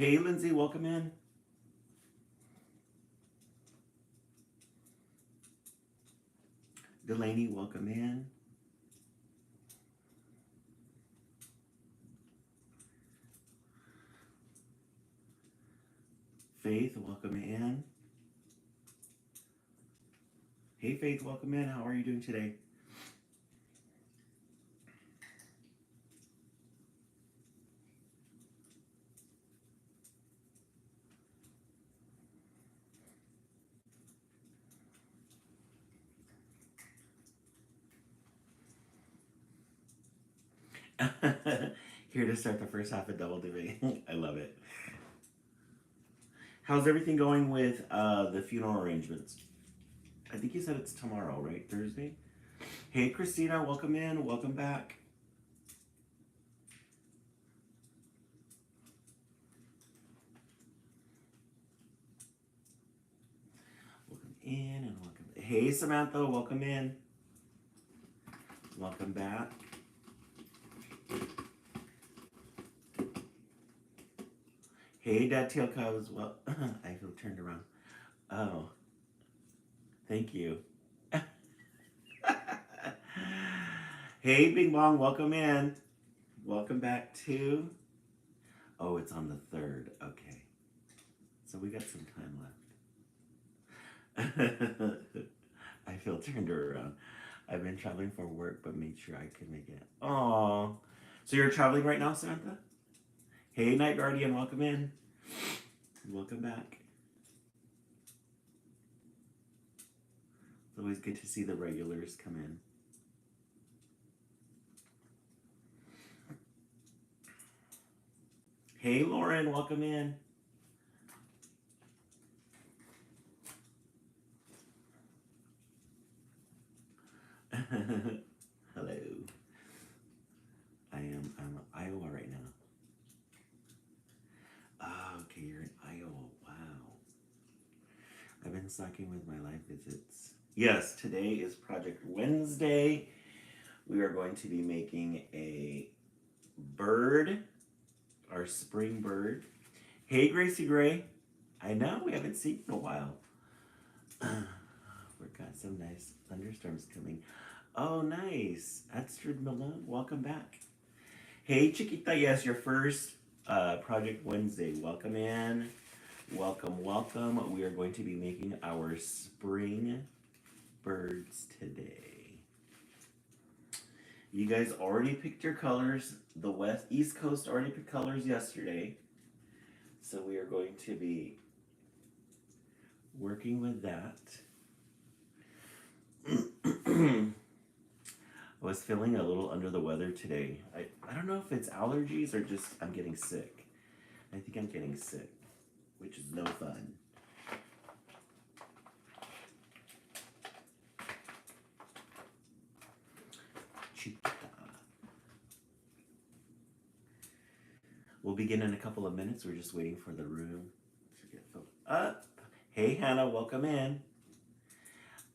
Hey, Lindsay, welcome in. Delaney, welcome in. Faith, welcome in. Hey, Faith, welcome in. How are you doing today? Here to start the first half of Double Dipping. I love it. How's everything going with the funeral arrangements? I think you said it's tomorrow, right? Thursday? Hey, Christina, welcome in. Welcome back. Welcome in and welcome. Hey, Samantha, welcome in. Welcome back. Hey, Dad Tail Cubs. Well, I feel turned around. Oh, thank you. Hey, Bing Bong, welcome in. Welcome back to. Oh, it's on the 3rd. Okay. So we got some time left. I feel turned around. I've been traveling for work, but made sure I could make it. Oh. So you're traveling right now, Samantha? Hey, Night Guardian, welcome in. Welcome back. It's always good to see the regulars come in. Hey, Lauren, welcome in. Hello. I'm in Iowa right now. Oh, okay, you're in Iowa. Wow. I've been slacking with my live visits. Yes, today is Project Wednesday. We are going to be making a bird, our spring bird. Hey, Gracie Gray. I know we haven't seen in a while. We've got some nice thunderstorms coming. Oh, nice. Astrid Malone, welcome back. Hey, Chiquita, yes, your first Project Wednesday. Welcome in. Welcome, welcome. We are going to be making our spring birds today. You guys already picked your colors. The East Coast already picked colors yesterday. So we are going to be working with that. I was feeling a little under the weather today. I don't know if it's allergies or just I'm getting sick. I think I'm getting sick, which is no fun. Chiquita. We'll begin in a couple of minutes. We're just waiting for the room to get filled up. Hey, Hannah, welcome in.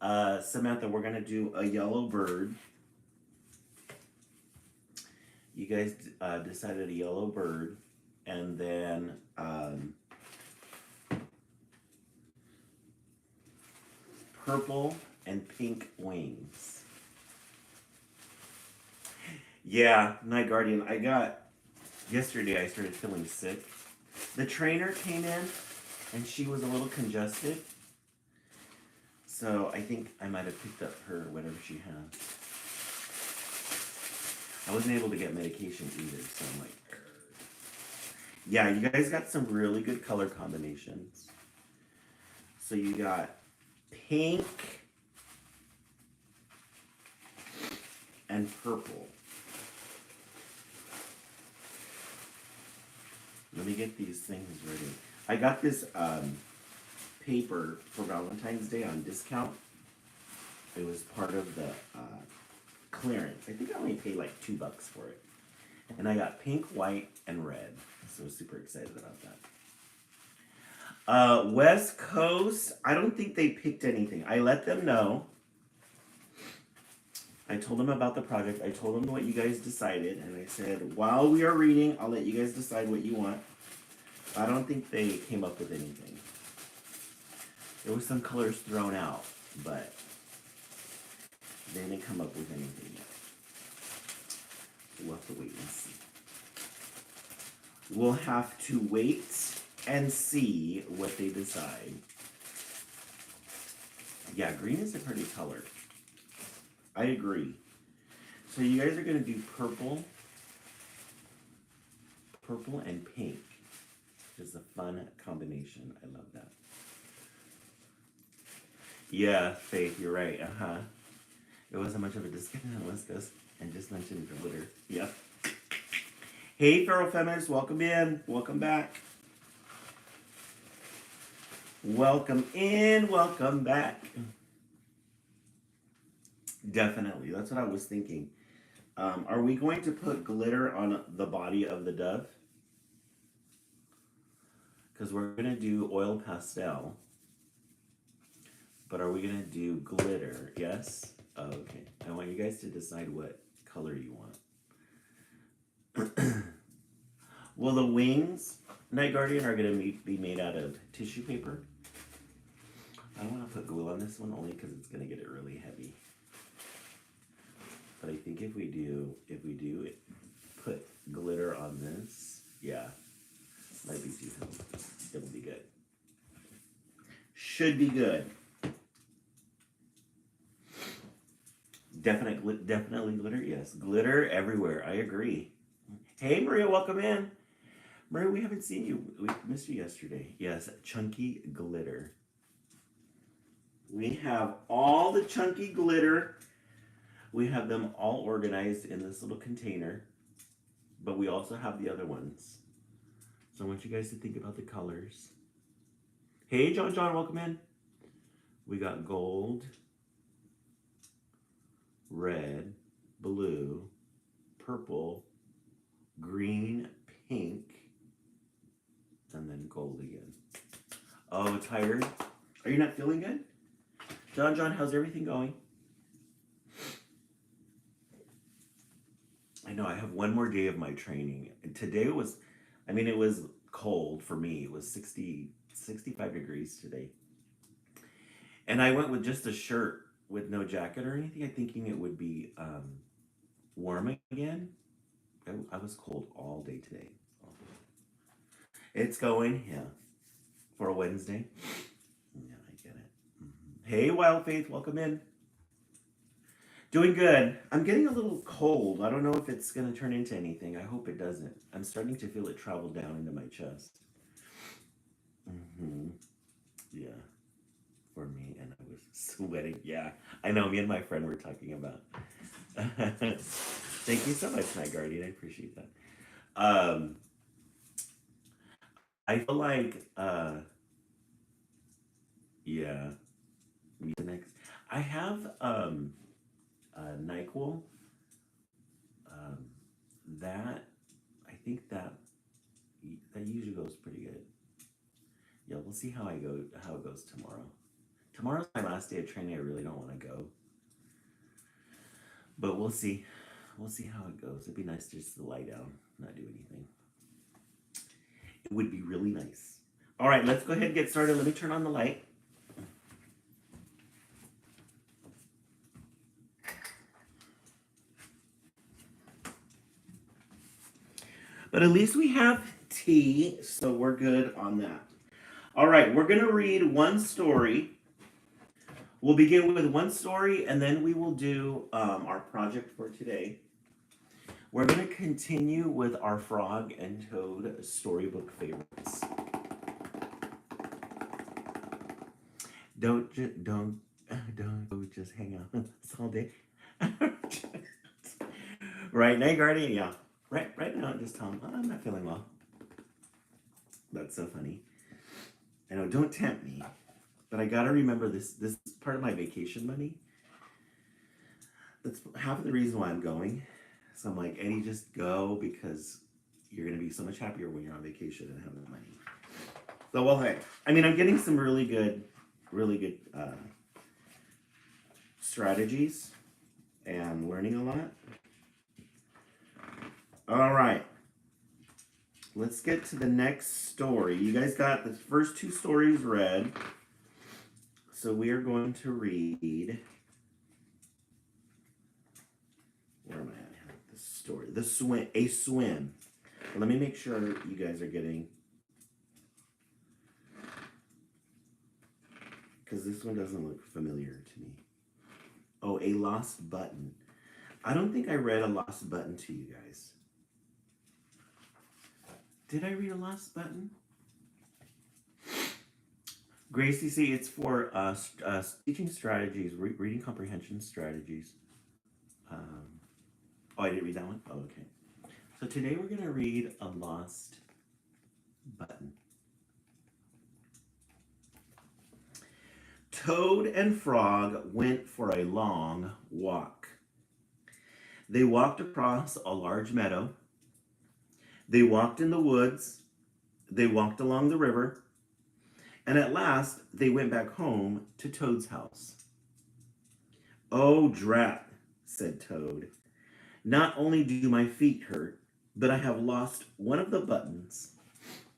Samantha, we're going to do a yellow bird. You guys decided a yellow bird, and then purple and pink wings. Yeah, Night Guardian. Yesterday I started feeling sick. The trainer came in and she was a little congested. So I think I might have picked up her whatever she had. I wasn't able to get medication either, so I'm like, yeah, you guys got some really good color combinations. So you got pink and purple. Let me get these things ready. I got this paper for Valentine's Day on discount. It was part of the clearance. I think I only paid like $2 for it. And I got pink, white, and red. So super excited about that. West Coast, I don't think they picked anything. I let them know. I told them about the project. I told them what you guys decided. And I said, while we are reading, I'll let you guys decide what you want. I don't think they came up with anything. There was some colors thrown out, but they didn't come up with anything yet. We'll have to wait and see. We'll have to wait and see what they decide. Yeah, green is a pretty color. I agree. So you guys are going to do purple and pink, which is a fun combination. I love that. Yeah, Faith, you're right. It wasn't much of a discount on West Coast and just mentioned glitter. Yep. Hey, Feral Feminists, welcome in. Welcome back. Welcome in. Welcome back. Definitely. That's what I was thinking. Are we going to put glitter on the body of the dove? Because we're going to do oil pastel. But are we going to do glitter? Yes? Oh, okay. I want you guys to decide what color you want. Well, the wings, Night Guardian, are going to be made out of tissue paper. I don't want to put glue on this one only because it's going to get it really heavy. But I think if we do put glitter on this, yeah, might be too heavy. It'll be good. Should be good. Definitely glitter, yes. Glitter everywhere, I agree. Hey, Maria, welcome in. Maria, we haven't seen you. We missed you yesterday. Yes, chunky glitter. We have all the chunky glitter. We have them all organized in this little container. But we also have the other ones. So I want you guys to think about the colors. Hey, John, welcome in. We got gold, red, blue, purple, green, pink, and then gold again. Oh, tired? Are you not feeling good? John, how's everything going? I know I have one more day of my training. And today it was cold for me. It was 65 degrees today. And I went with just a shirt with no jacket or anything, thinking it would be warm again. I was cold all day today. It's going, yeah, for a Wednesday. Yeah, I get it. Mm-hmm. Hey, Wild Faith, welcome in. Doing good. I'm getting a little cold. I don't know if it's going to turn into anything. I hope it doesn't. I'm starting to feel it travel down into my chest. Mm-hmm. Yeah. For me, and I was sweating. Yeah, I know. Me and my friend were talking about. Thank you so much, Night Guardian. I appreciate that. I feel like, yeah. Next, I have NyQuil. That I think that usually goes pretty good. Yeah, we'll see how it goes tomorrow. Tomorrow's my last day of training. I really don't want to go. But we'll see. We'll see how it goes. It'd be nice just to lie down, not do anything. It would be really nice. All right, let's go ahead and get started. Let me turn on the light. But at least we have tea, so we're good on that. All right, we're going to read one story. We'll begin with one story, and then we will do our project for today. We're going to continue with our Frog and Toad storybook favorites. Don't just hang out all day. Right, Night Guardian, yeah. Right now, just tell him, I'm not feeling well. That's so funny. I know, don't tempt me. But I gotta remember this is part of my vacation money. That's half of the reason why I'm going. So I'm like, Eddie, just go because you're gonna be so much happier when you're on vacation and have the money. So well, hey, I mean, I'm getting some really good strategies and learning a lot. All right. let's get to the next story. You guys got the first two stories read. So we are going to read. Where am I at here? The story. The swim. A swim. Let me make sure you guys are getting. Because this one doesn't look familiar to me. Oh, a lost button. I don't think I read a lost button to you guys. Did I read a lost button? Gracie, see, it's for teaching strategies, reading comprehension strategies. Oh, I didn't read that one? Oh, okay. So today we're going to read a lost button. Toad and Frog went for a long walk. They walked across a large meadow. They walked in the woods. They walked along the river. And at last, they went back home to Toad's house. "Oh, drat," said Toad. "Not only do my feet hurt, but I have lost one of the buttons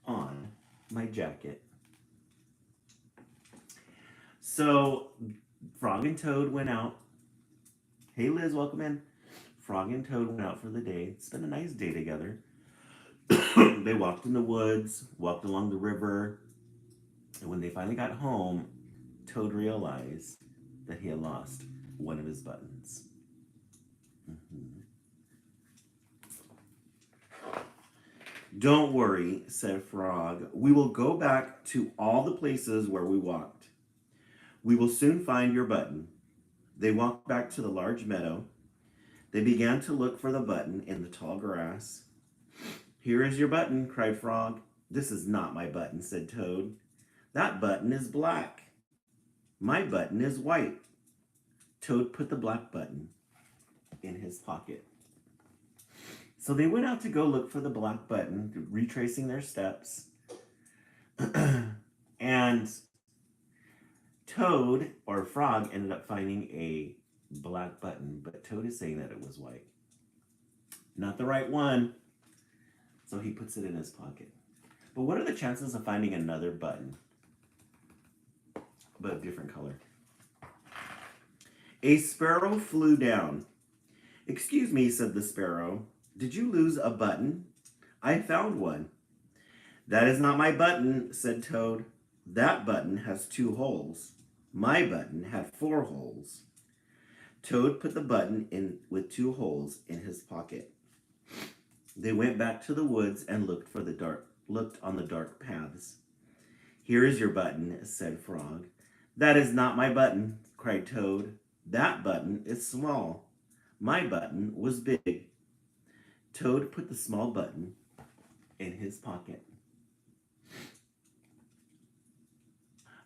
on my jacket." So, Frog and Toad went out. Hey, Liz, welcome in. Frog and Toad went out for the day. Spent a nice day together. They walked in the woods, walked along the river, and when they finally got home, Toad realized that he had lost one of his buttons. "Don't worry," said Frog. "We will go back to all the places where we walked. We will soon find your button." They walked back to the large meadow. They began to look for the button in the tall grass. "Here is your button," cried Frog. "This is not my button," said Toad. "That button is black. My button is white." Toad put the black button in his pocket. So they went out to go look for the black button, retracing their steps. And Toad, or Frog, ended up finding a black button, but Toad is saying that it was white. Not the right one. So he puts it in his pocket. But what are the chances of finding another button, but a different color? A sparrow flew down. "Excuse me," said the sparrow. "Did you lose a button?" "I found one." "That is not my button," said Toad. "That button has 2 holes. My button had 4 holes." Toad put the button in with 2 holes in his pocket. They went back to the woods and looked on the dark paths. "Here is your button," said Frog. "That is not my button," cried Toad. "That button is small. My button was big." Toad put the small button in his pocket.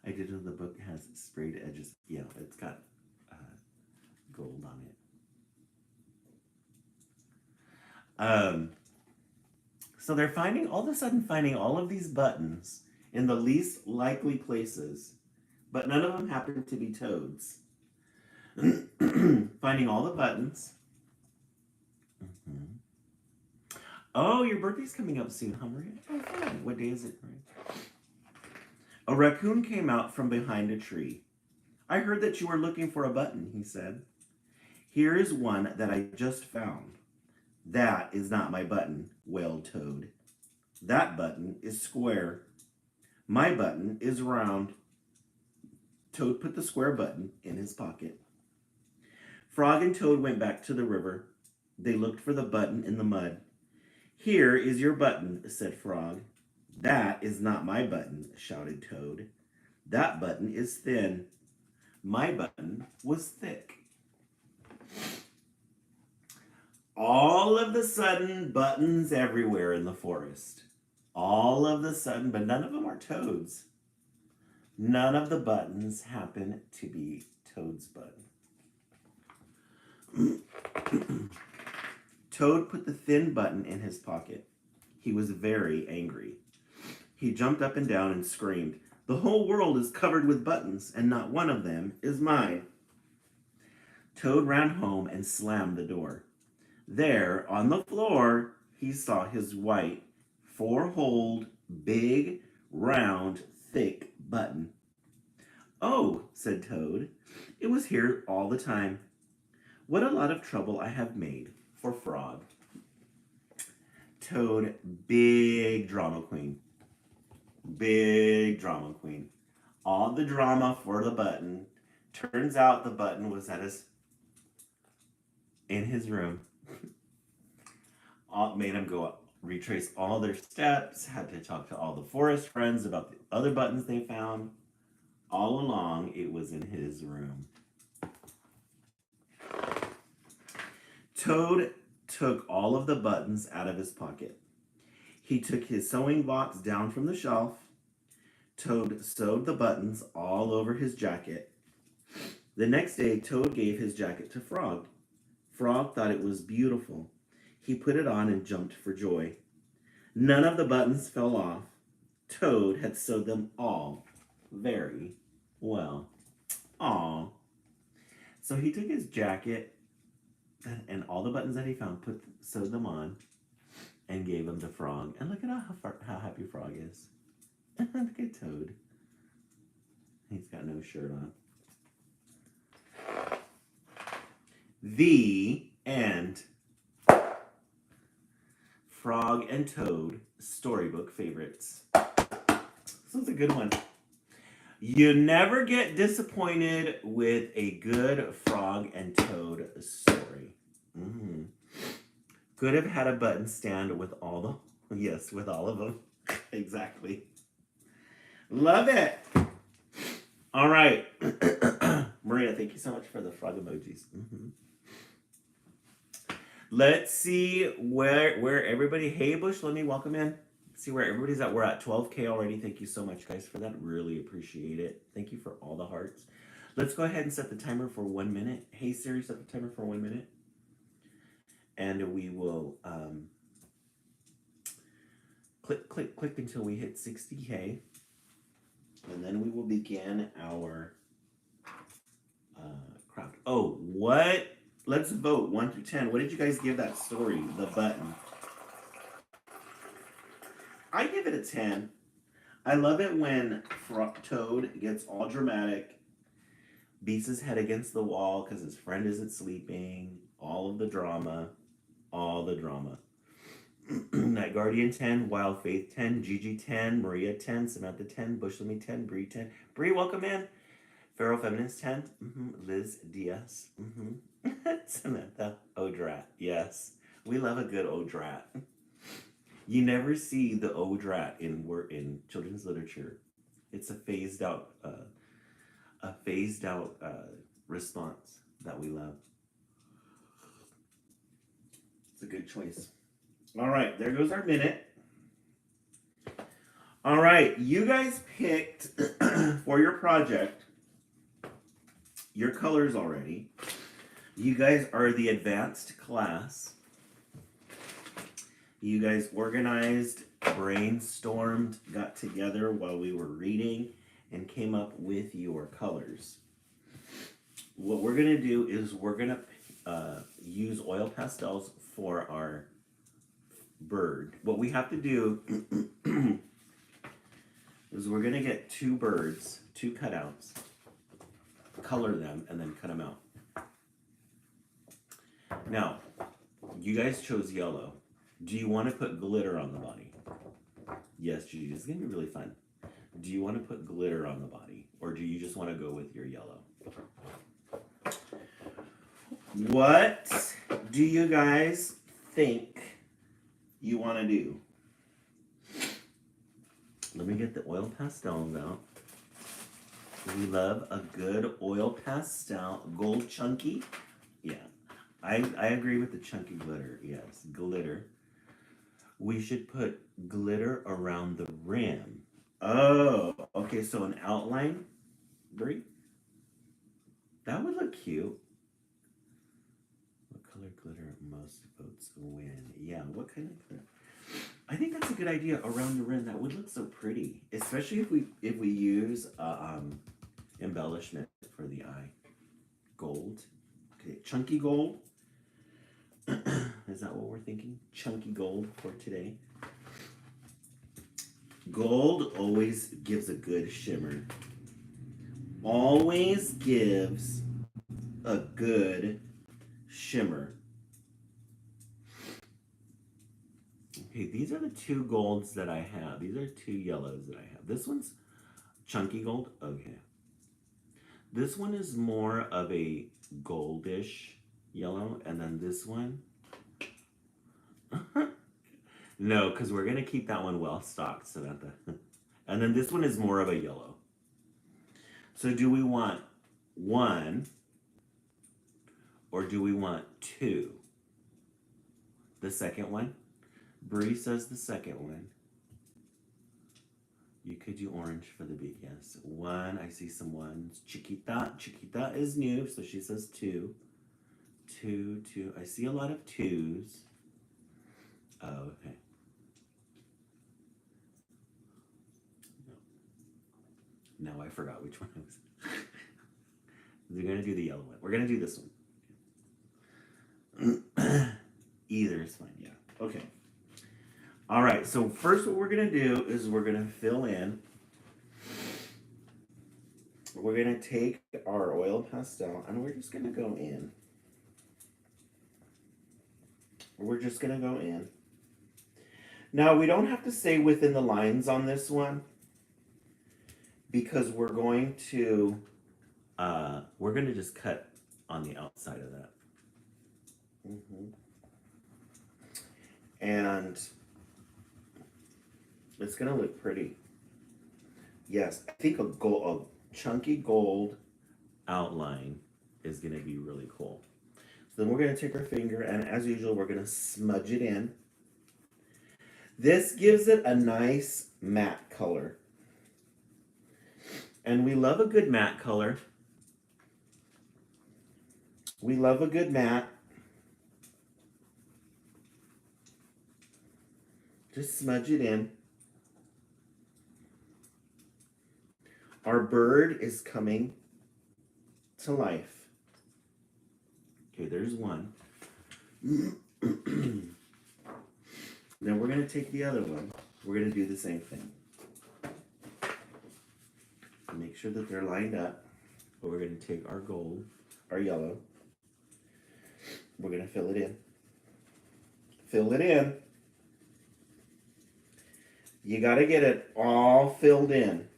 I did know the book has sprayed edges. Yeah, it's got gold on it. So they're all of a sudden finding all of these buttons in the least likely places, but none of them happen to be Toad's. Finding all the buttons. Oh, your birthday's coming up soon, huh, Maria? Oh, fun. What day is it, Maria? A raccoon came out from behind a tree. "I heard that you were looking for a button," he said. "Here is one that I just found." "That is not my button," wailed Toad. "That button is square. My button is round." Toad put the square button in his pocket. Frog and Toad went back to the river. They looked for the button in the mud. "Here is your button," said Frog. "That is not my button," shouted Toad. "That button is thin. My button was thick." All of the sudden, buttons everywhere in the forest. All of the sudden, but none of them are Toad's. None of the buttons happen to be Toad's button. Toad put the thin button in his pocket. He was very angry. He jumped up and down and screamed, "The whole world is covered with buttons, and not one of them is mine." Toad ran home and slammed the door. There, on the floor, he saw his white 4-hole, big, round, thick button. Oh, said Toad, it was here all the time. What a lot of trouble I have made for Frog. Toad, big drama queen. Big drama queen. All the drama for the button. Turns out the button was in his room. Made him go up, retrace all their steps, had to talk to all the forest friends about the other buttons they found. All along, it was in his room. Toad took all of the buttons out of his pocket. He took his sewing box down from the shelf. Toad sewed the buttons all over his jacket. The next day, Toad gave his jacket to Frog. Frog thought it was beautiful. He put it on and jumped for joy. None of the buttons fell off. Toad had sewed them all very well. Aw. So he took his jacket and all the buttons that he found, sewed them on, and gave them to Frog. And look at how happy Frog is. Look at Toad. He's got no shirt on. The end. Frog and Toad storybook favorites. This was a good one. You never get disappointed with a good Frog and Toad story. Could have had a button stand with all of them. Exactly. Love it. All right. Maria, thank you so much for the frog emojis. Let's see where everybody, hey Bush, let me welcome in. See where everybody's at. We're at 12K already. Thank you so much, guys, for that. Really appreciate it. Thank you for all the hearts. Let's go ahead and set the timer for 1 minute. Hey Siri, set the timer for 1 minute. And we will click until we hit 60K. And then we will begin our craft. Oh, what? Let's vote 1 through 10. What did you guys give that story, the button? I give it a 10. I love it when Toad gets all dramatic, beats his head against the wall because his friend isn't sleeping. All of the drama. All the drama. Night Guardian 10, Wild Faith 10, Gigi 10, Maria 10, Samantha 10, Bushlemy 10, Bree 10. Bree, welcome in. Pharaoh Feminist 10, Liz Diaz, Samantha Odrat, yes. We love a good Odrat. You never see the Odrat in children's literature. It's a phased out response that we love. It's a good choice. All right, there goes our minute. All right, you guys picked for your project your colors already. You guys are the advanced class. You guys organized, brainstormed, got together while we were reading, and came up with your colors. What we're gonna do is we're gonna use oil pastels for our bird. What we have to do is we're gonna get 2 birds, 2 cutouts, color them, and then cut them out. Now, you guys chose yellow. Do you want to put glitter on the body? Yes, Gigi, this is gonna be really fun. Do you want to put glitter on the body, or do you just want to go with your yellow? What do you guys think you want to do? Let me get the oil pastels out. We love a good oil pastel. Gold chunky. Yeah, I agree with the chunky glitter. Yes, glitter. We should put glitter around the rim. Oh, okay, so an outline, Brie? That would look cute. What color glitter most votes win? Yeah, what kind of glitter? I think that's a good idea around the rim. That would look so pretty, especially if we use embellishment for the eye. Gold. Okay, chunky gold. Is that what we're thinking? Chunky gold for today. Gold always gives a good shimmer. Always gives a good shimmer. Okay, these are the two golds that I have. These are two yellows that I have. This one's chunky gold. Okay. This one is more of a goldish yellow, and then this one. No, because we're going to keep that one well stocked, Samantha. And then this one is more of a yellow. So do we want one or do we want two? The second one? Bree says the second one. You could do orange for the beak, yes. One, I see some ones. Chiquita. Chiquita is new, so she says two. Two. I see a lot of twos. Oh, okay. Now I forgot which one it was. We're going to do the yellow one. We're going to do this one. Either is fine, yeah. Okay. All right, so first what we're going to do is we're going to fill in. We're going to take our oil pastel and we're just going to go in. We're just going to go in. Now, we don't have to stay within the lines on this one because we're going to just cut on the outside of that. And it's going to look pretty. Yes, I think a chunky gold outline is going to be really cool. So then we're going to take our finger and as usual, we're going to smudge it in. This gives it a nice matte color. And we love a good matte color. We love a good matte. Just smudge it in. Our bird is coming to life. Okay, there's one. Then we're going to take the other one. We're going to do the same thing. Make sure that they're lined up. But we're going to take our gold, our yellow. We're going to fill it in. Fill it in. You got to get it all filled in.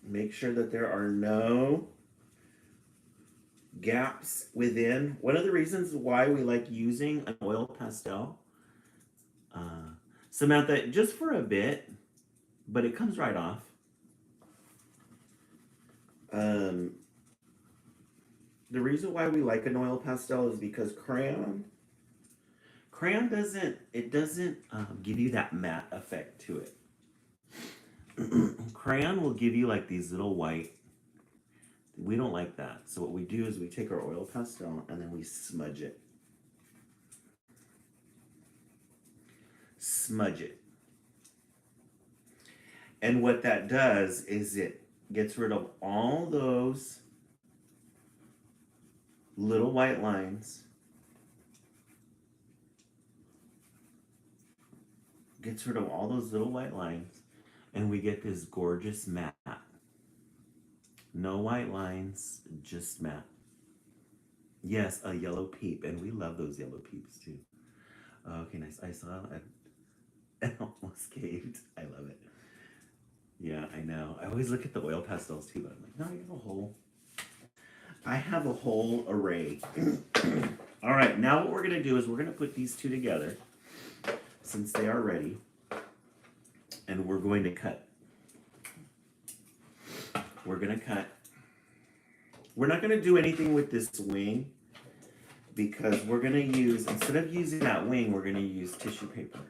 Make sure that there are no gaps within. One of the reasons why we like using an oil pastel, Samantha, just for a bit, but it comes right off. The reason why we like an oil pastel is because crayon doesn't give you that matte effect to it. Crayon will give you like these little white. We don't like that. So what we do is we take our oil pastel and then we smudge it. Smudge it. And what that does is it gets rid of all those little white lines. Gets rid of all those little white lines. And we get this gorgeous matte. No white lines, just matte. Yes, a yellow peep. And we love those yellow peeps too. Okay, nice. I saw it almost caved. I love it. Yeah, I know. I always look at the oil pastels too, but I'm like, no, I have a whole array. All right, now what we're going to do is we're going to put these two together since they are ready. And we're going to cut. We're going to cut. We're not going to do anything with this wing because we're going to use, instead of using that wing, we're going to use tissue paper.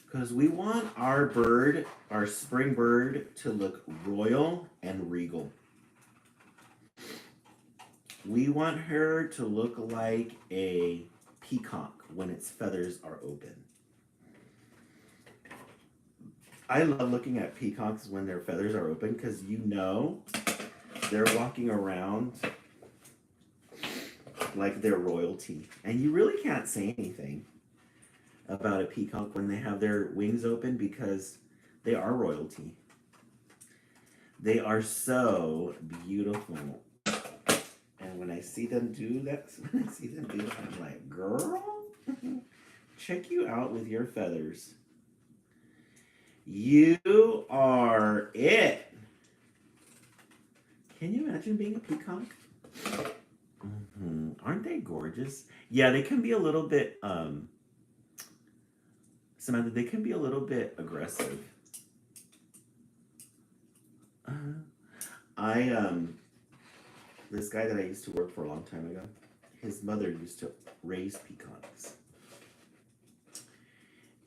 Because we want our bird, our spring bird, to look royal and regal. We want her to look like a peacock when its feathers are open. I love looking at peacocks when their feathers are open because you know they're walking around like they're royalty. And you really can't say anything about a peacock when they have their wings open because they are royalty. They are so beautiful. And when I see them do that, I'm like, girl, check you out with your feathers. You are it. Can you imagine being a peacock? Aren't they gorgeous? Yeah, they can be a little bit, Samantha, they can be a little bit aggressive. I this guy that I used to work for a long time ago, his mother used to raise peacocks.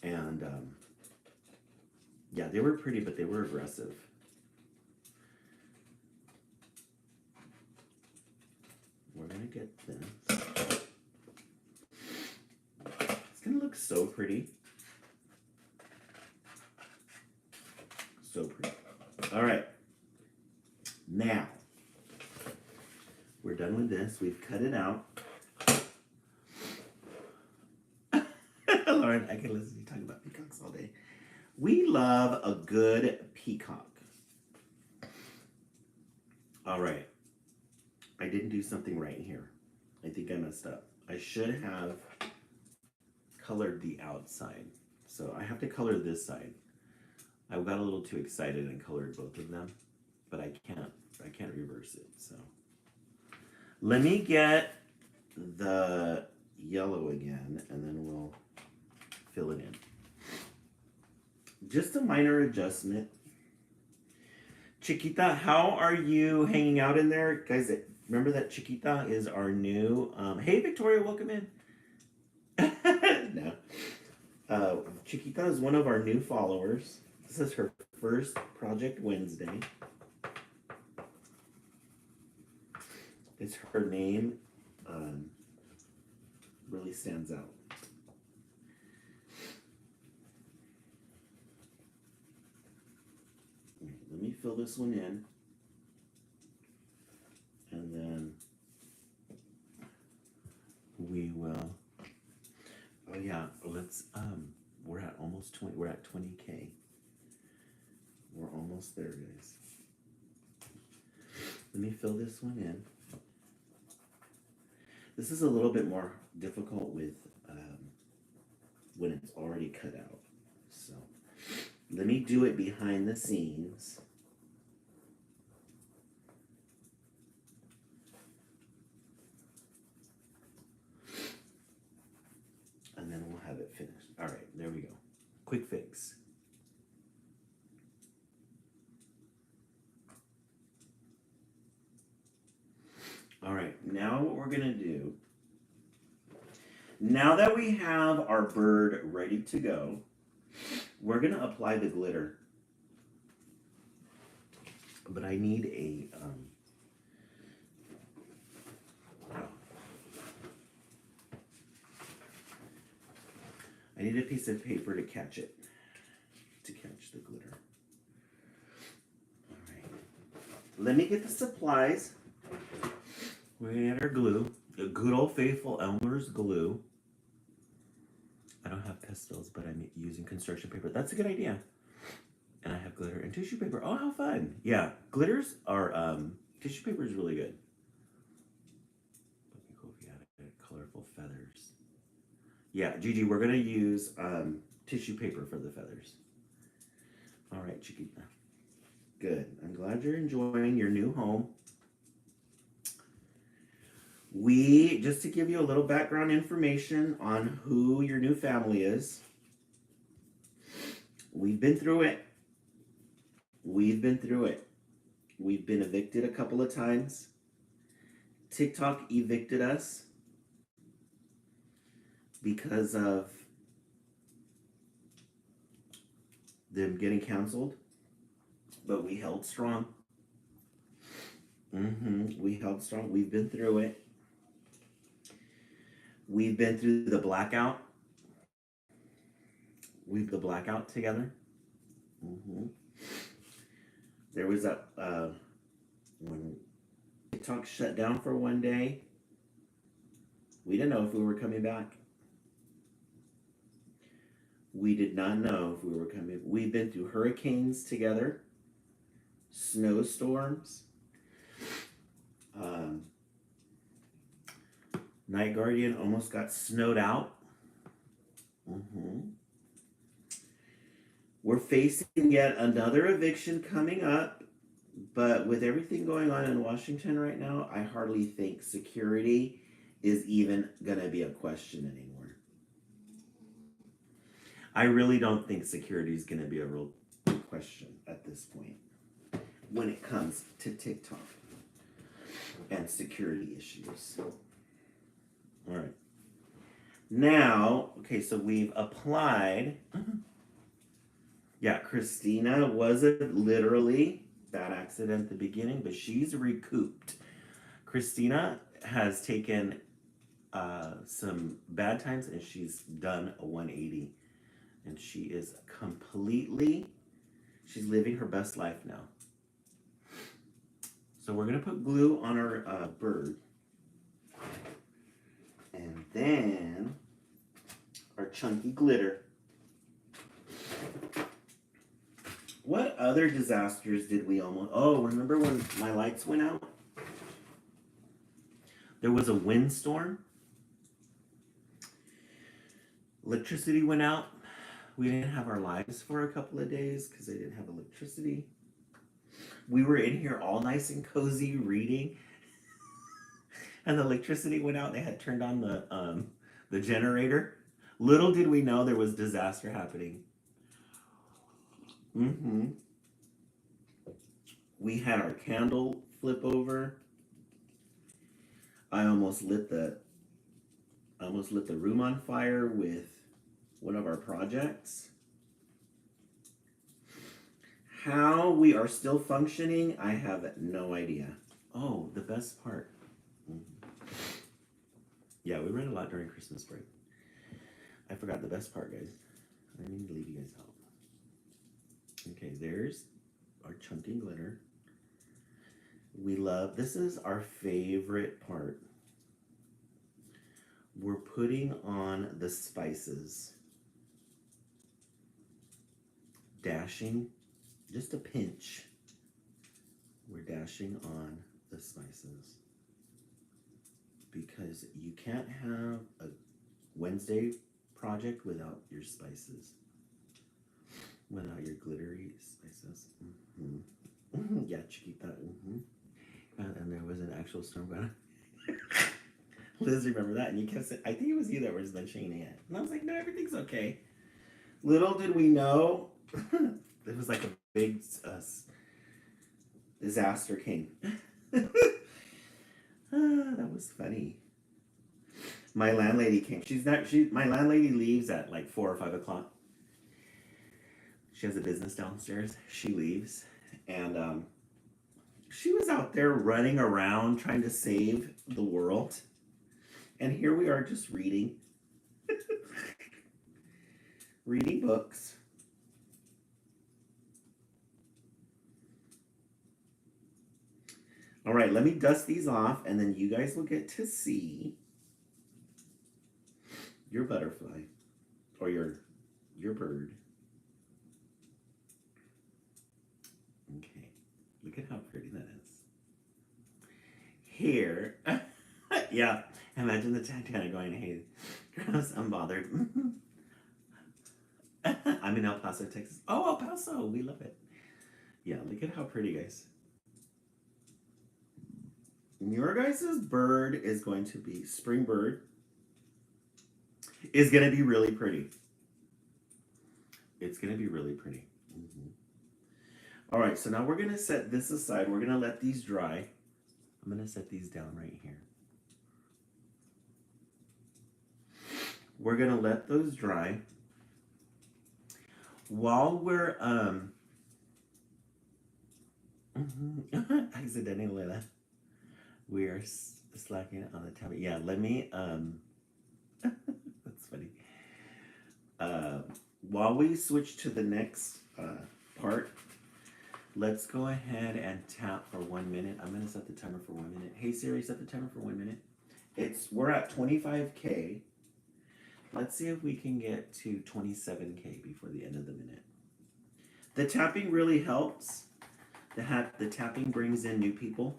And yeah, they were pretty, but they were aggressive. We're gonna get this. It's gonna look so pretty. So pretty. All right. Now, we're done with this. We've cut it out. Lauren, I can listen to you talk about peacocks all day. We love a good peacock. All right. I didn't do something right here. I think I messed up. I should have colored the outside. So I have to color this side. I got a little too excited and colored both of them, but I can't reverse it. So let me get the yellow again and then we'll fill it in. Just a minor adjustment. Chiquita, how are you hanging out in there? Guys, remember that Chiquita is our new, hey Victoria, welcome in. No. Chiquita is one of our new followers. This is her first Project Wednesday. It's her name really stands out. Let me fill this one in. And then we will, oh yeah, let's, we're at almost 20, we're at 20K. We're almost there, guys. Let me fill this one in. This is a little bit more difficult with when it's already cut out. So let me do it behind the scenes. And then we'll have it finished. All right, there we go. Quick fix. All right, now what we're gonna do, now that we have our bird ready to go, we're gonna apply the glitter. But I need a, I need a piece of paper to catch it, to catch the glitter. All right, let me get the supplies. We're gonna get our glue, the good old faithful Elmer's glue. I don't have pastels, but I'm using construction paper. That's a good idea. And I have glitter and tissue paper. Oh, how fun. Yeah, glitters are, tissue paper is really good. Let me go if you have colorful feathers. Yeah, Gigi, we're gonna use tissue paper for the feathers. All right, Chiquita. Good, I'm glad you're enjoying your new home. Just to give you a little background information on who your new family is, we've been through it. We've been through it. We've been evicted a couple of times. TikTok evicted us because of them getting canceled, but we held strong. We held strong. We've been through it. We've been through the blackout. We've the blackout together. There was a when TikTok shut down for one day. We didn't know if we were coming back. We did not know if we were coming. We've been through hurricanes together, snowstorms. Um, Night Guardian almost got snowed out. We're facing yet another eviction coming up, but with everything going on in Washington right now, I hardly think security is even going to be a question anymore. I really don't think security is going to be a real question at this point when it comes to TikTok and security issues. All right. Now, okay, so we've applied. Yeah, Christina wasn't literally that accident at the beginning, but she's recouped. Christina has taken some bad times and she's done a 180. And she is she's living her best life now. So we're going to put glue on our bird. And then our chunky glitter. What other disasters did we almost... Oh, remember when my lights went out? There was a windstorm. Electricity went out. We didn't have our lights for a couple of days because they didn't have electricity. We were in here all nice and cozy reading. And the electricity went out. They had turned on the generator. Little did we know there was disaster happening. We had our candle flip over. I almost lit the room on fire with one of our projects. How we are still functioning, I have no idea. Oh, the best part. Yeah, we read a lot during Christmas break. I forgot the best part, guys. I need to leave you guys out. Okay, there's our chunky glitter. This is our favorite part. We're putting on the spices. Dashing, just a pinch. We're dashing on the spices. Because you can't have a Wednesday project without your spices. Without your glittery spices. Yeah, Chiquita. And there was an actual storm going on. Liz, remember that? And you kept saying, I think it was you that was mentioning it. And I was like, no, everything's okay. Little did we know, it was like a big disaster came. That was funny. My landlady came. My landlady leaves at like 4 or 5 o'clock. She has a business downstairs. She leaves. And she was out there running around trying to save the world. And here we are just reading. Reading books. All right, let me dust these off and then you guys will get to see your butterfly or your bird. Okay, look at how pretty that is. Here, yeah, imagine the Titanic going, hey, gross, I'm bothered. I'm in El Paso, Texas. Oh, El Paso, we love it. Yeah, look at how pretty, guys. Your guys' bird is going to be, spring bird, is going to be really pretty. It's going to be really pretty. All right, so now we're going to set this aside. We're going to let these dry. I'm going to set these down right here. We're going to let those dry. While we're, accidentally, we are slacking on the tablet. Yeah, let me, that's funny. While we switch to the next part, let's go ahead and tap for 1 minute. I'm gonna set the timer for 1 minute. Hey Siri, set the timer for 1 minute. We're at 25K. Let's see if we can get to 27K before the end of the minute. The tapping really helps. The tapping brings in new people.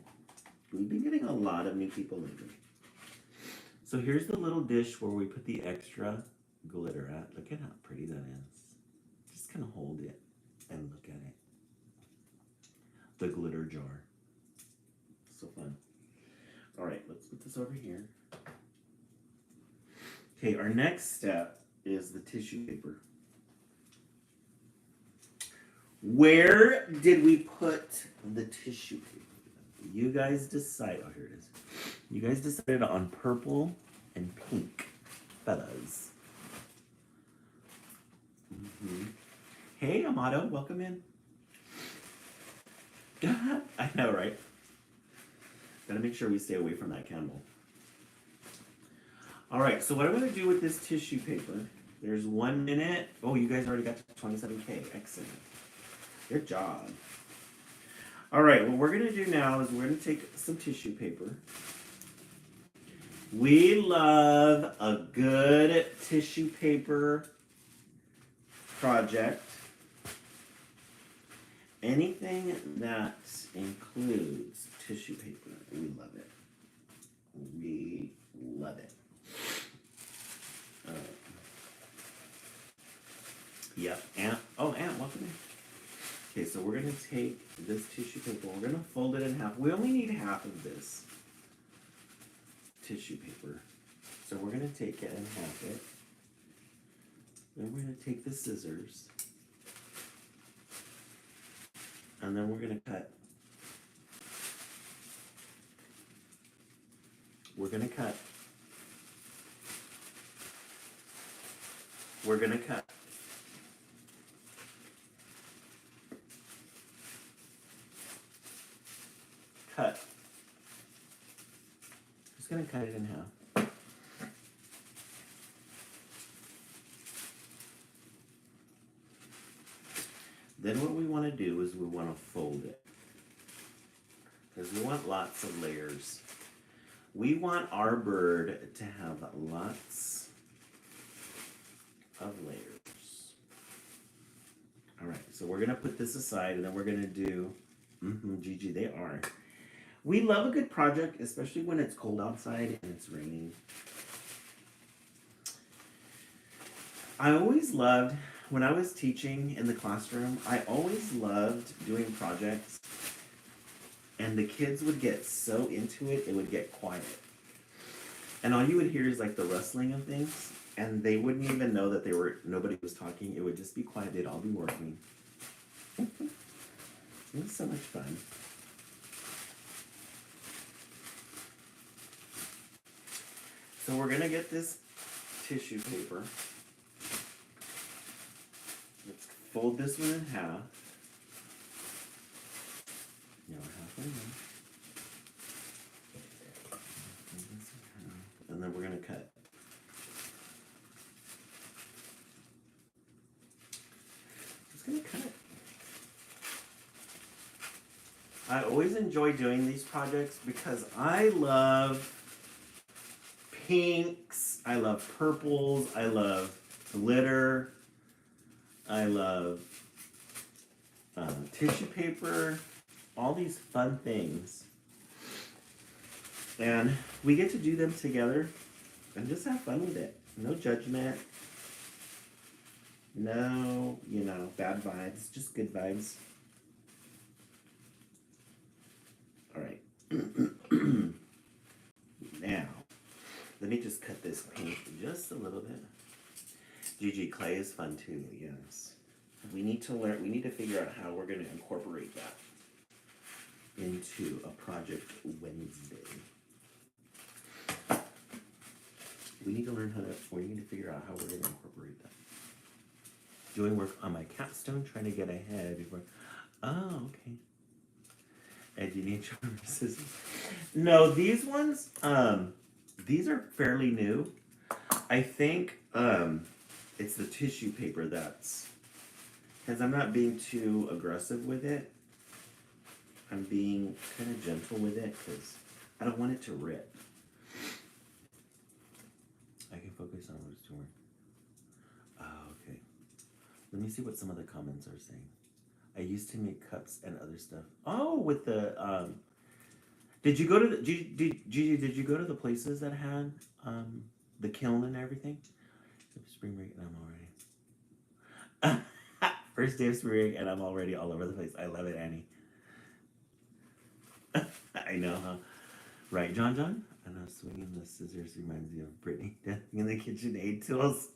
We've been getting a lot of new people lately. So here's the little dish where we put the extra glitter at. Look at how pretty that is. Just kind of hold it and look at it. The glitter jar. So fun. All right, let's put this over here. Okay, our next step is the tissue paper. Where did we put the tissue paper? You guys decide. Oh, here it is. You guys decided on purple and pink, fellas. Hey, Amato, welcome in. I know, right? Gotta make sure we stay away from that candle. All right, so what I'm gonna do with this tissue paper, there's 1 minute. Oh, you guys already got to 27K. Excellent. Good job. All right, what we're gonna do now is we're gonna take some tissue paper. We love a good tissue paper project. Anything that includes tissue paper, we love it. We love it. Yep, Aunt. Oh, Aunt, welcome in. Okay, so we're gonna take this tissue paper. We're gonna fold it in half. We only need half of this tissue paper. So we're gonna take it and half it. Then we're gonna take the scissors. And then we're gonna cut. We're gonna cut. We're gonna cut. Cut. Just gonna cut it in half. Then what we want to do is we want to fold it. Because we want lots of layers. We want our bird to have lots of layers. All right, so we're going to put this aside and then we're going to do, Gigi, they are. We love a good project, especially when it's cold outside and it's raining. I always loved, when I was teaching in the classroom, I always loved doing projects and the kids would get so into it, it would get quiet. And all you would hear is like the rustling of things and they wouldn't even know that nobody was talking. It would just be quiet. They'd all be working. It was so much fun. So we're gonna get this tissue paper. Let's fold this one in half. Now we're halfway in. And then we're gonna cut. Just gonna cut it. I always enjoy doing these projects because I love pinks, I love purples, I love glitter, I love tissue paper, all these fun things. And we get to do them together and just have fun with it. No judgment. No, bad vibes, just good vibes. All right. Now, let me just cut this paint just a little bit. Gigi, clay is fun too, yes. We need to learn, we need to figure out how we're going to incorporate that into a Project Wednesday. We need to learn we need to figure out how we're going to incorporate that. Doing work on my capstone, trying to get ahead before. Oh, okay. And you need your scissors. No, these ones, these are fairly new. I think it's the tissue paper that's, because I'm not being too aggressive with it. I'm being kind of gentle with it because I don't want it to rip. I can focus on what's doing. Let me see what some of the comments are saying. I used to make cups and other stuff. Oh, with the did you go to the Gigi, did you go to the places that had the kiln and everything? Spring break and I'm already first day of spring break and I'm already all over the place. I love it, Annie. I know, huh? Right, John John? I know swinging the scissors reminds me of Brittany dancing in the KitchenAid tools.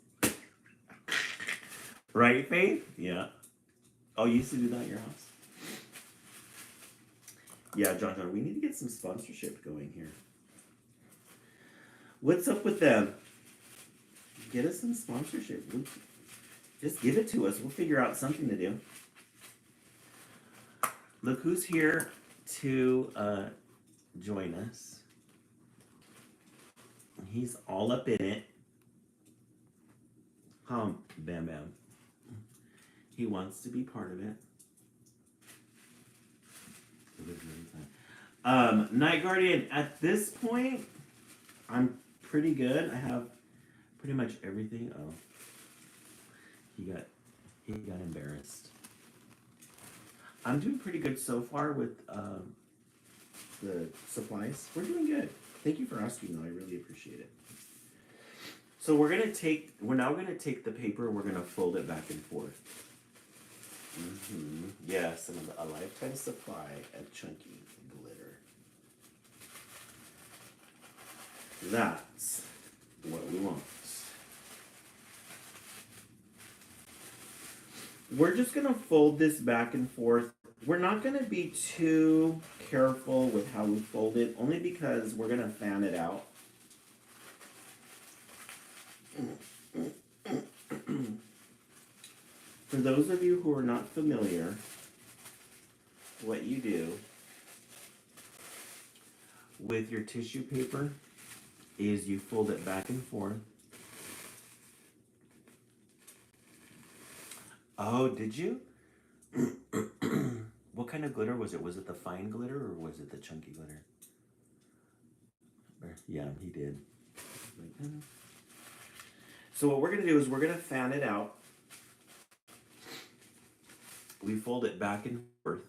Right, Faith? Yeah. Oh, you used to do that at your house? Yeah, John John, we need to get some sponsorship going here. What's up with them? Get us some sponsorship. Just give it to us. We'll figure out something to do. Look who's here to join us. He's all up in it. Bam Bam. He wants to be part of it. Night Guardian, at this point, I'm pretty good. I have pretty much everything. Oh, he got embarrassed. I'm doing pretty good so far with the supplies. We're doing good. Thank you for asking, though. I really appreciate it. So we're now gonna take the paper. We're gonna fold it back and forth. Yes, a lifetime supply of chunky glitter. That's what we want. We're just gonna fold this back and forth. We're not gonna be too careful with how we fold it, only because we're gonna fan it out. For those of you who are not familiar, what you do with your tissue paper is you fold it back and forth. Oh, did you? What kind of glitter was it? Was it the fine glitter or was it the chunky glitter? Yeah, he did. So what we're going to do is we're going to fan it out. We fold it back and forth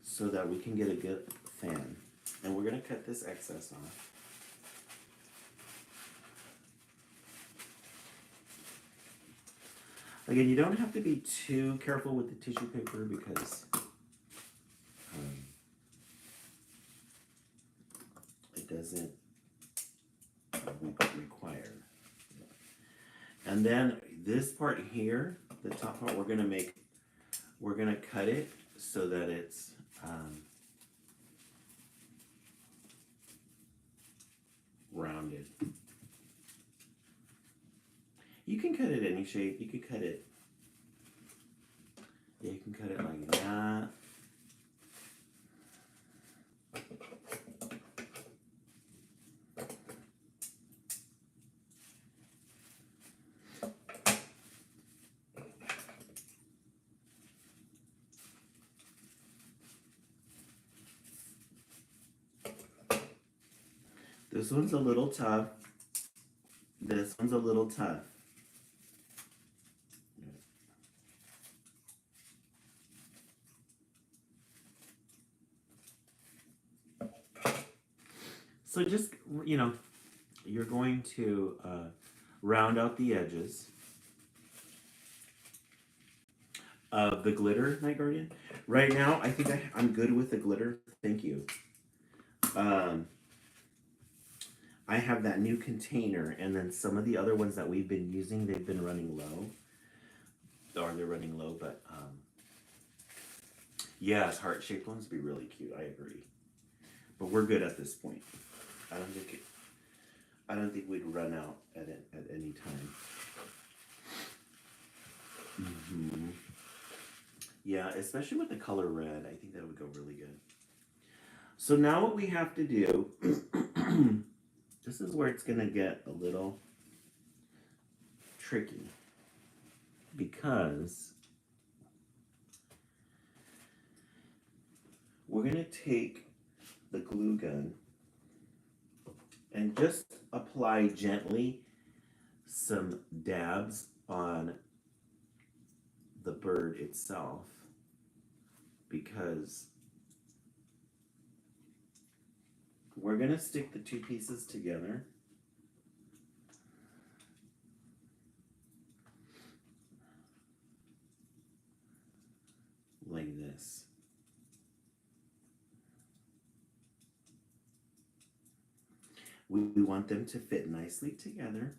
so that we can get a good fan. And we're going to cut this excess off. Again, you don't have to be too careful with the tissue paper because it doesn't require. And then this part here, the top part, we're gonna cut it so that it's rounded. You can cut it any shape. You could cut it. Yeah, you can cut it like that. This one's a little tough. This one's a little tough. So just, you're going to round out the edges of the glitter, Night Guardian. Right now, I think I'm good with the glitter. Thank you. I have that new container, and then some of the other ones that we've been using, they've been running low. Or they're running low, but yes, heart-shaped ones would be really cute. I agree. But we're good at this point. I don't think we'd run out at any time. Yeah, especially with the color red, I think that would go really good. So now what we have to do, this is where it's gonna get a little tricky because we're gonna take the glue gun and just apply gently some dabs on the bird itself, because we're going to stick the two pieces together. Like this. We want them to fit nicely together.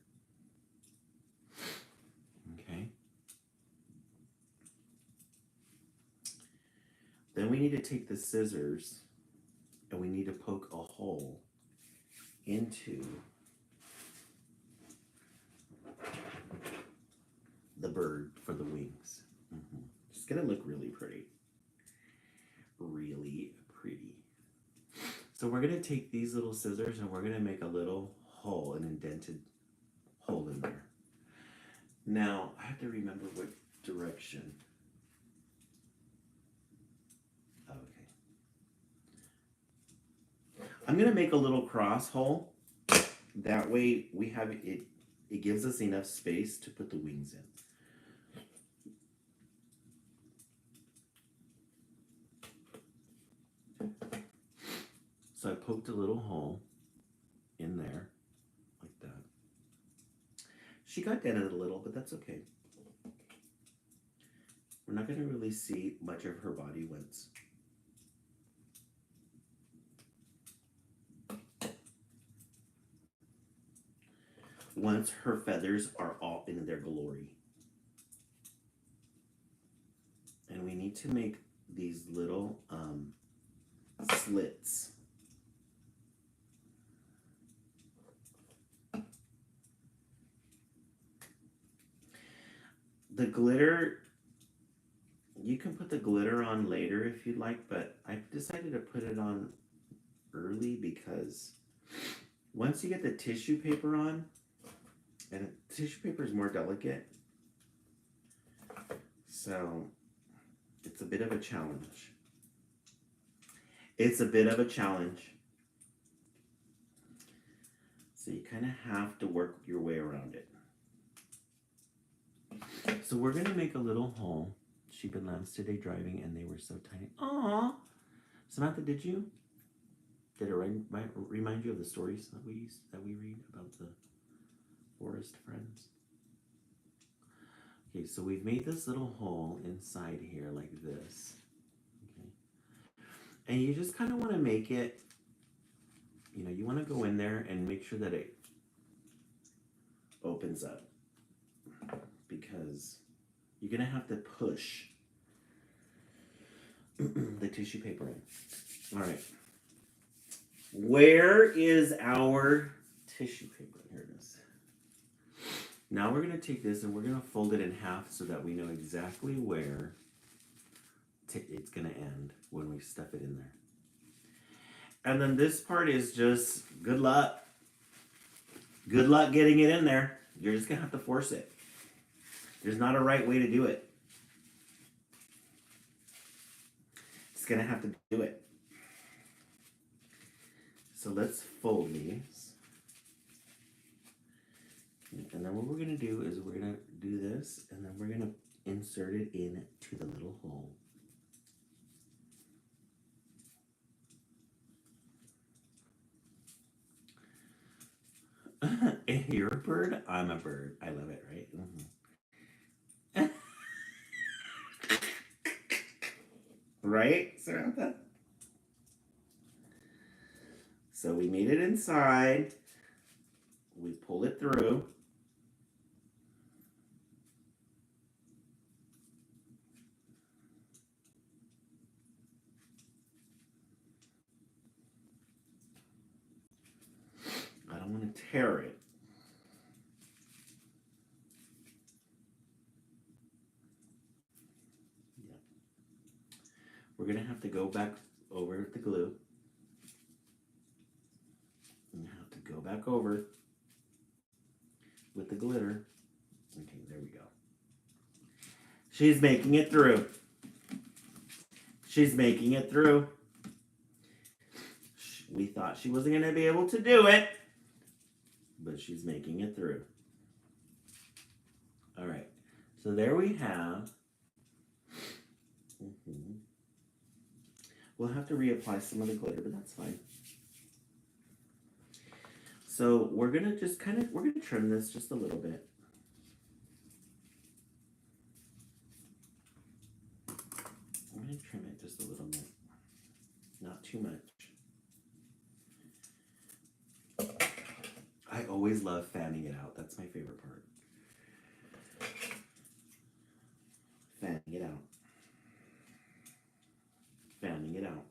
Okay. Then we need to take the scissors and we need to poke a hole into the bird for the wings. It's gonna look really pretty. Really pretty. So we're gonna take these little scissors and we're gonna make a little hole, an indented hole in there. Now, I have to remember what direction. Okay. I'm gonna make a little cross hole. That way we have it, it gives us enough space to put the wings in. So I poked a little hole in there, like that. She got dented a little, but that's okay. We're not gonna really see much of her body once. Once her feathers are all in their glory. And we need to make these little slits. The glitter, you can put the glitter on later if you'd like, but I decided to put it on early because once you get the tissue paper on, and tissue paper is more delicate, so it's a bit of a challenge. It's a bit of a challenge. So you kind of have to work your way around it. So we're gonna make a little hole. Sheep and lambs today driving, and they were so tiny. Aww. Samantha, did it remind you of the stories that we read about the forest friends? Okay, so we've made this little hole inside here like this. Okay, and you just kind of want to make it. You know, you want to go in there and make sure that it opens up, because you're gonna have to push the tissue paper in. All right. Where is our tissue paper? Here it is. Now we're gonna take this and we're gonna fold it in half so that we know exactly where it's gonna end when we stuff it in there. And then this part is just good luck. Good luck getting it in there. You're just gonna have to force it. There's not a right way to do it. Just gonna have to do it. So let's fold these. And then what we're gonna do is we're gonna do this, and then we're gonna insert it into the little hole. You're a bird, I'm a bird. I love it, right? Right, Samantha? So we made it inside. We pull it through. I don't want to tear it. Yeah. We're going to have to go back over with the glue. And have to go back over with the glitter. Okay, there we go. She's making it through. She's making it through. We thought she wasn't going to be able to do it, but she's making it through. All right, so there we have We'll have to reapply some of the glitter, but that's fine. So we're gonna just we're gonna trim this just a little bit. I'm gonna trim it just a little bit, not too much. I always love fanning it out. That's my favorite part. Fanning it out. Fanning it out.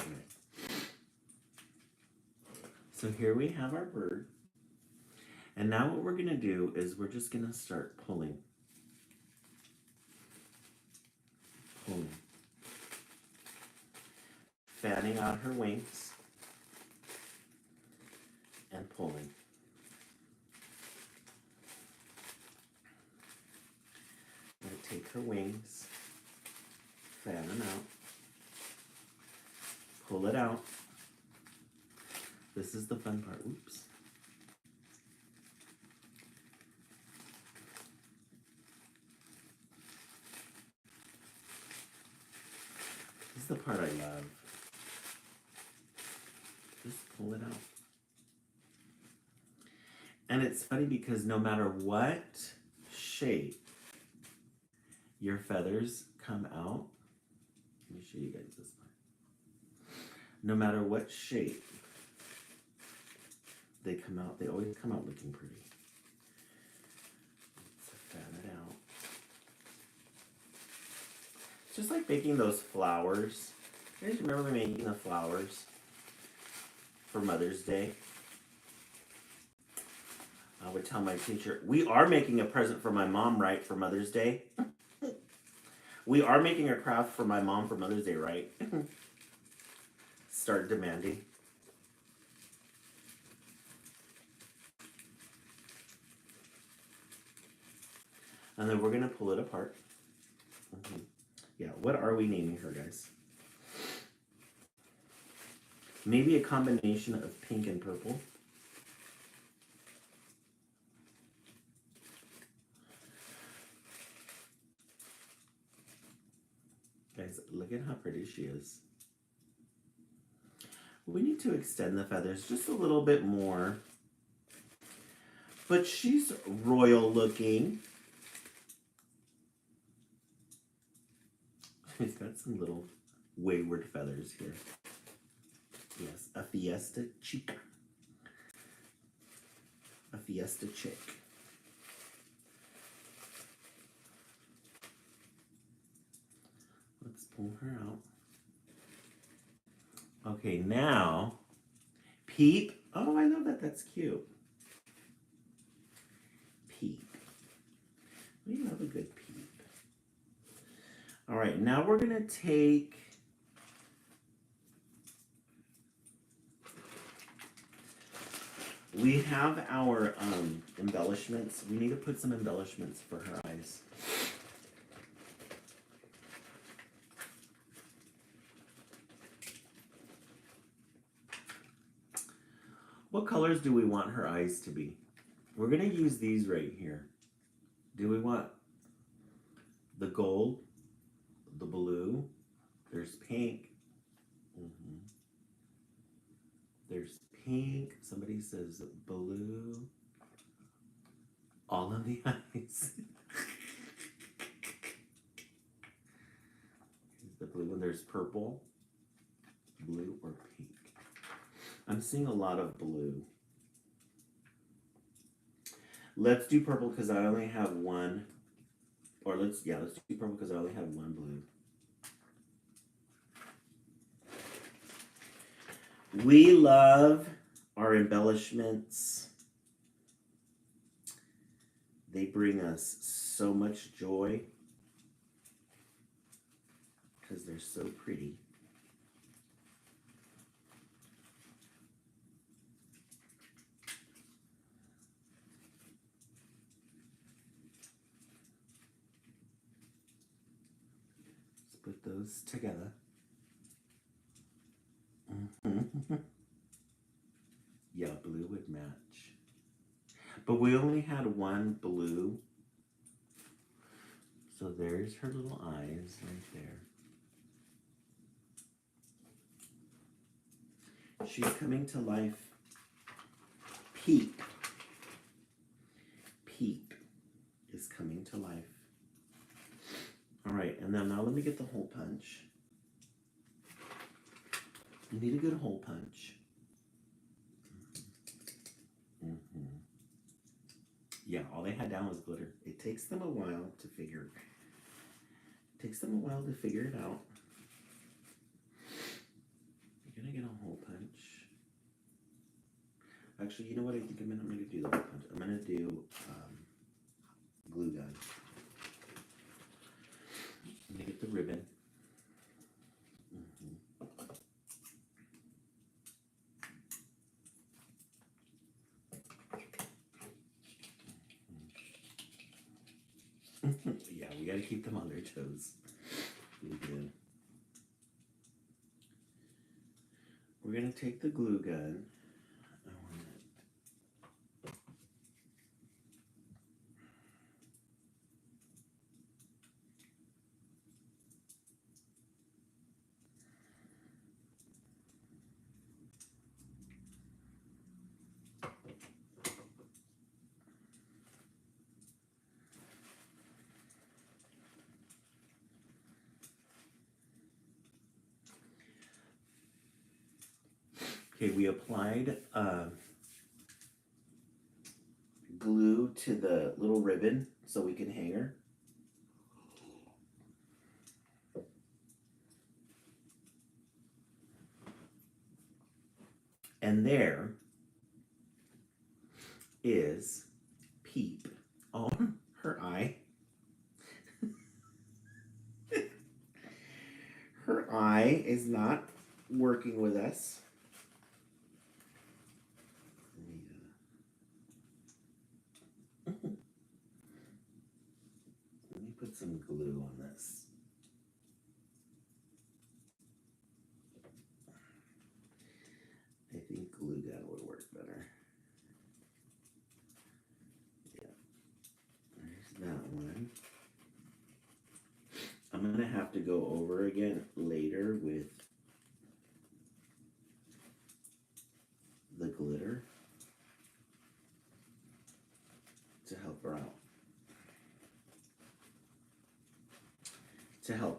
Right. So here we have our bird. And now what we're going to do is we're just going to start pulling. Pulling. Fanning out her wings. And pulling. I'm going to take her wings, fan them out, pull it out. This is the fun part. Oops. This is the part I love. Just pull it out. And it's funny because no matter what shape your feathers come out, let me show you guys this part. No matter what shape they come out, they always come out looking pretty. So fan it out. It's just like making those flowers. You guys remember making the flowers for Mother's Day? I would tell my teacher, we are making a present for my mom, right, for Mother's Day? We are making a craft for my mom for Mother's Day, right? Start demanding. And then we're going to pull it apart. Yeah, what are we naming her, guys? Maybe a combination of pink and purple. Guys, look at how pretty she is. We need to extend the feathers just a little bit more. But she's royal looking. She's got some little wayward feathers here. Yes, a fiesta chica. A fiesta chick. Let's pull her out. Okay, now, Peep. Oh, I love that. That's cute. Peep. We love a good peep. All right, now we're going to take we have our embellishments. We need to put some embellishments for her eyes. What colors do we want her eyes to be? We're going to use these right here. Do we want the gold, the blue? There's pink. There's pink. Somebody says blue. All of the eyes. The blue one. There's purple, blue, or pink. I'm seeing a lot of blue. Let's do purple because I only have one. Or let's do purple because I only have one blue. We love our embellishments. They bring us so much joy because they're so pretty. Let's put those together. Yeah, blue would match. But we only had one blue. So there's her little eyes right there. She's coming to life. Peep. Peep is coming to life. All right, and then now let me get the hole punch. You need a good hole punch. Mm-hmm. Yeah, all they had down was glitter. It takes them a while to figure. It takes them a while to figure it out. You're gonna get a hole punch. Actually, you know what? I think I'm gonna do the hole punch. I'm gonna do glue gun. I'm gonna get the ribbon. Yeah, we gotta keep them on their toes. We do. We're gonna take the glue gun. Okay, we applied glue to the little ribbon so we can hang her. And there is Peep on her eye. Her eye is not working with us. Let me put some glue on this. I think glue gun would work better. Yeah, there's that one. I'm gonna have to go over again later with the glitter to help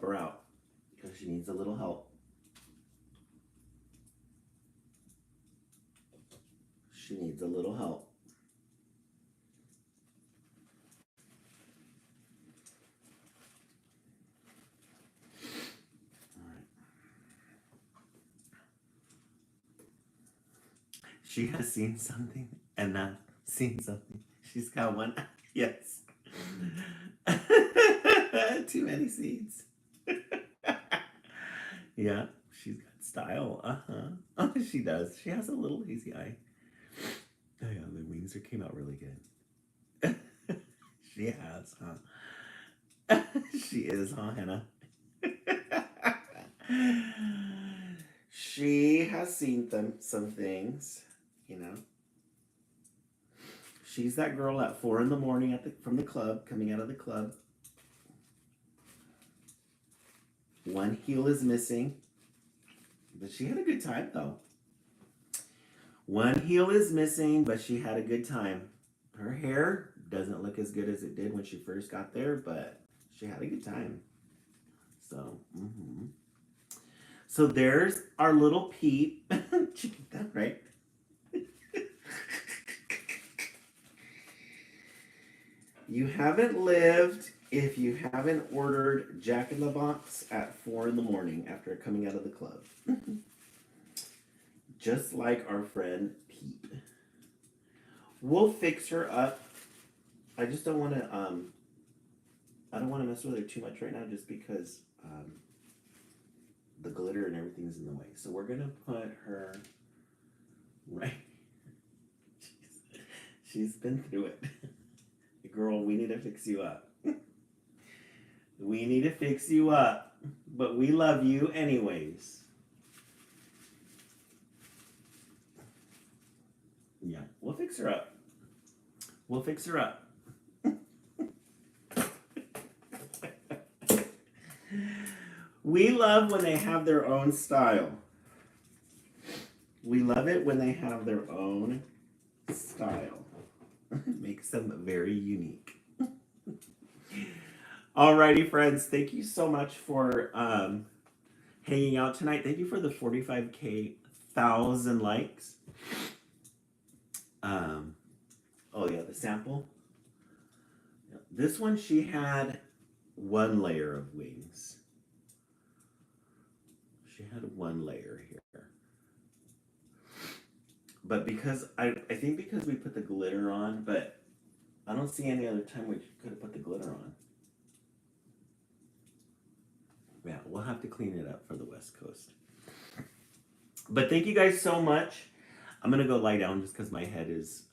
her out. Because she needs a little help. She needs a little help. All right. She has seen something and not seen something. She's got one. Yes. Too many seeds. Yeah, she's got style. Uh-huh. Oh, she does. She has a little lazy eye. Oh yeah, the wings came out really good. She has, huh? She is, huh, Hannah? She has seen some things, you know. She's that girl at 4 in the morning from the club, coming out of the club. One heel is missing, but she had a good time though. One heel is missing, but she had a good time. Her hair doesn't look as good as it did when she first got there, but she had a good time. So, So there's our little Peep. Did you get that right? You haven't lived if you haven't ordered Jack in the Box at 4 in the morning after coming out of the club. Just like our friend Peep. We'll fix her up. I just don't want to, I don't want to mess with her too much right now just because the glitter and everything's in the way. So we're going to put her right. She's been through it. Girl, we need to fix you up. We need to fix you up. But we love you anyways. Yeah, we'll fix her up. We'll fix her up. We love when they have their own style. We love it when they have their own style. It makes them very unique. Alrighty, friends. Thank you so much for hanging out tonight. Thank you for the 45,000 likes. Oh yeah, the sample. This one, she had one layer of wings. She had one layer here. But because, I think because we put the glitter on, but I don't see any other time we could have put the glitter on. Yeah, we'll have to clean it up for the West Coast. But thank you guys so much. I'm going to go lie down just because my head is,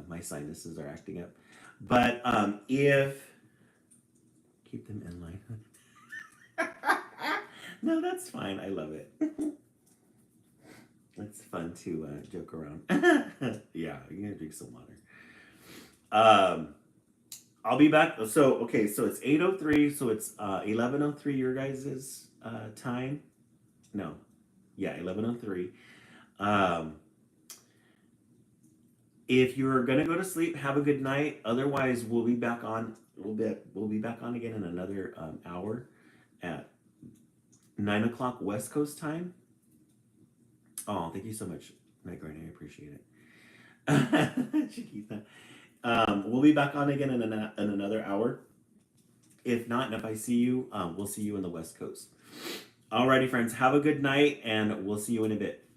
my sinuses are acting up. But keep them in line. No, that's fine. I love it. It's fun to joke around. Yeah, you're going to drink some water. I'll be back. So, okay, so it's 8:03. So it's 11:03 your guys' time. No. Yeah, 11:03. If you're gonna go to sleep, have a good night. Otherwise, we'll be back on. We'll be back on again in another hour at 9 o'clock West Coast time. Oh, thank you so much, Night Guardian. I appreciate it. Chiquita. We'll be back on again in another hour. If not, and if I see you, we'll see you in the West Coast. Alrighty, friends. Have a good night, and we'll see you in a bit.